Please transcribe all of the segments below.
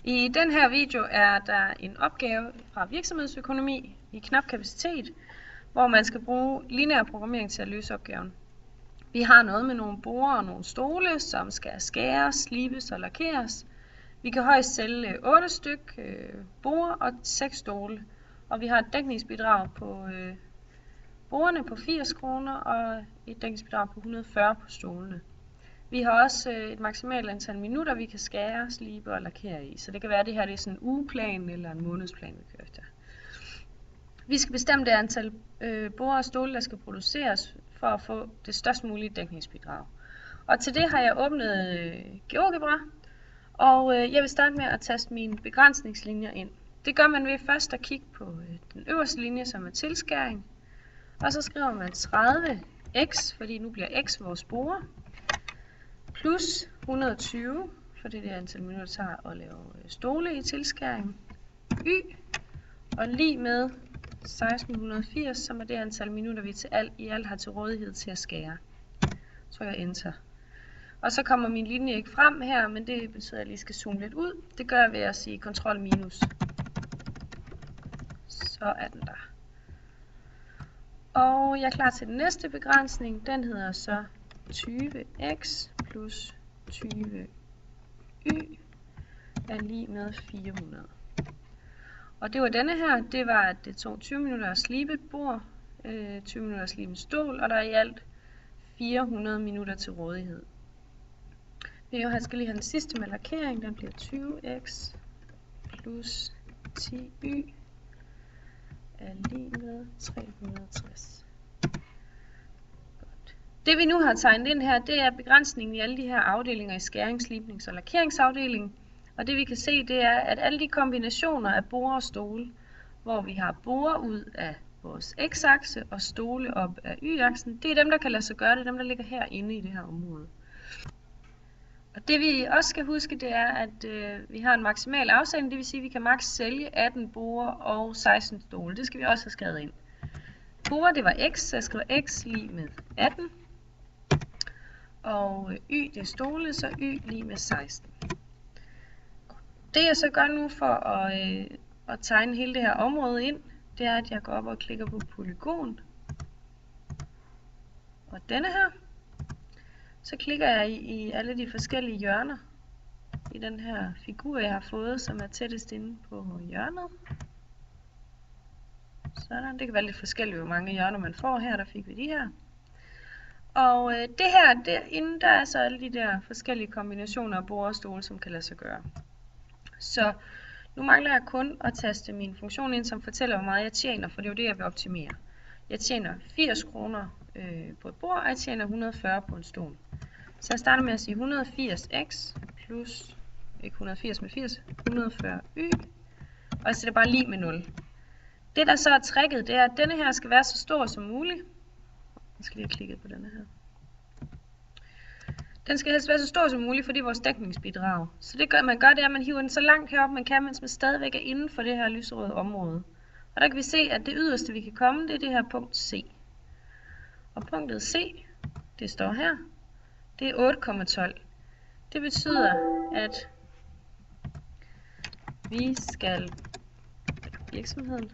I den her video er der en opgave fra virksomhedsøkonomi i knap kapacitet, hvor man skal bruge lineær programmering til at løse opgaven. Vi har noget med nogle borer og nogle stole, som skal skæres, slibes og lakeres. Vi kan højst sælge 8 styk borer og 6 stole, og vi har et dækningsbidrag på borerne på 80 kroner og et dækningsbidrag på 140 på stolene. Vi har også et maksimalt antal minutter, vi kan skære, slibe og lakere i. Så det kan være, at det her det er sådan en ugeplan eller en månedsplan, vi kører efter. Vi skal bestemme det antal borer og stole, der skal produceres, for at få det størst mulige dækningsbidrag. Og til det har jeg åbnet GeoGebra, og jeg vil starte med at taste mine begrænsningslinjer ind. Det gør man ved først at kigge på den øverste linje, som er tilskæring. Og så skriver man 30x, fordi nu bliver x vores borer, plus 120, for det er det antal minutter, det tager at lave stole i tilskæring, y, og lige med 1680, som er det antal minutter, vi i alt har til rådighed til at skære. Så trykker jeg enter. Og så kommer min linje ikke frem her, men det betyder, at jeg lige skal zoome lidt ud. Det gør jeg ved at sige Ctrl minus. Så er den der. Og jeg er klar til den næste begrænsning. Den hedder så 20x plus 20y er lige med 400. Og det var denne her. Det var, at det tog 20 minutter at slibe et bord, 20 minutter at slibe en stol, og der er i alt 400 minutter til rådighed. Jeg skal lige have den sidste med lakering. Den bliver 20x plus 10y er lige med 360. Godt. Det vi nu har tegnet ind her, det er begrænsningen i alle de her afdelinger i skærings-, slibnings- og lakeringsafdelingen. Og det vi kan se, det er, at alle de kombinationer af borer og stole, hvor vi har borer ud af vores x-akse og stole op af y-aksen, det er dem, der kan lade sig gøre. Det er dem, der ligger herinde i det her område. Og det vi også skal huske, det er, at vi har en maksimal afsætning, det vil sige, at vi kan maks sælge 18 borer og 16 stole. Det skal vi også have skrevet ind. Borer, det var x, så jeg skriver x lige med 18. Og y, det er stole, så y lige med 16. Det jeg så gør nu for at tegne hele det her område ind, det er, at jeg går op og klikker på polygon. Og denne her. Så klikker jeg i alle de forskellige hjørner i den her figur, jeg har fået, som er tættest inde på hjørnet. Sådan. Det kan være lidt forskelligt, hvor mange hjørner man får her. Der fik vi de her. Og det her, derinde, der er så alle de der forskellige kombinationer af borer og stole, som kan lade sig gøre. Så nu mangler jeg kun at taste min funktion ind, som fortæller, hvor meget jeg tjener, for det er jo det, jeg vil optimere. Jeg tjener 80 kroner på et bord, og jeg tjener 140 på en stol. Så jeg starter med at sige 180x plus, ikke 180 med 80, 140y, og jeg sætter bare lige med 0. Det der så er tricket, det er, at denne her skal være så stor som muligt. Jeg skal lige have klikket på denne her. Den skal helst være så stor som muligt, for det er vores dækningsbidrag. Så det man gør, det er, at man hiver den så langt herop, man kan, mens man stadigvæk er inden for det her lyserøde område. Og der kan vi se, at det yderste, vi kan komme, det er det her punkt C. Og punktet C, det står her, det er 8,12. Det betyder, at virksomheden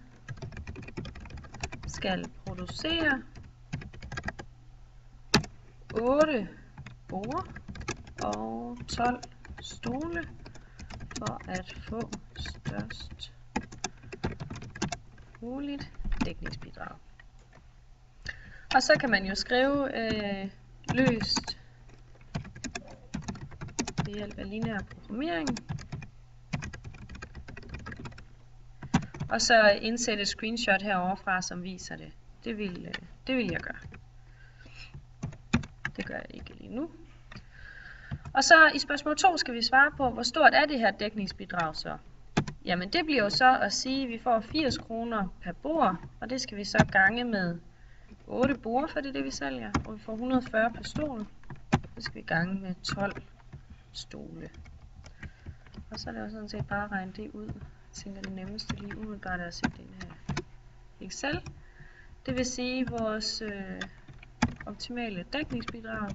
skal producere 8 borer og 12 stole for at få størst muligt dækningsbidrag. Og så kan man jo skrive løst ved hjælp af lineær programmering. Og så indsætte et screenshot heroverfra, som viser det. Det vil jeg gøre. Det gør jeg ikke lige nu. Og så i spørgsmål 2 skal vi svare på, hvor stort er det her dækningsbidrag så? Jamen det bliver jo så at sige, at vi får 80 kroner per bord, og det skal vi så gange med 8 borer, for det er det vi sælger, og vi får 140 per stol. Så skal vi gange med 12 stole. Og så er det jo sådan set bare at regne det ud. Jeg tænker det nemmeste lige umiddelbart er at sætte det ind her i Excel. Det vil sige vores optimale dækningsbidrag.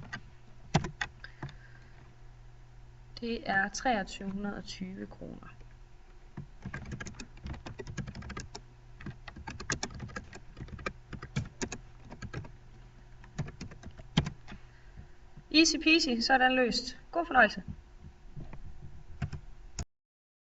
Det er 2320 kroner. Easy peasy, så er den løst. God fornøjelse.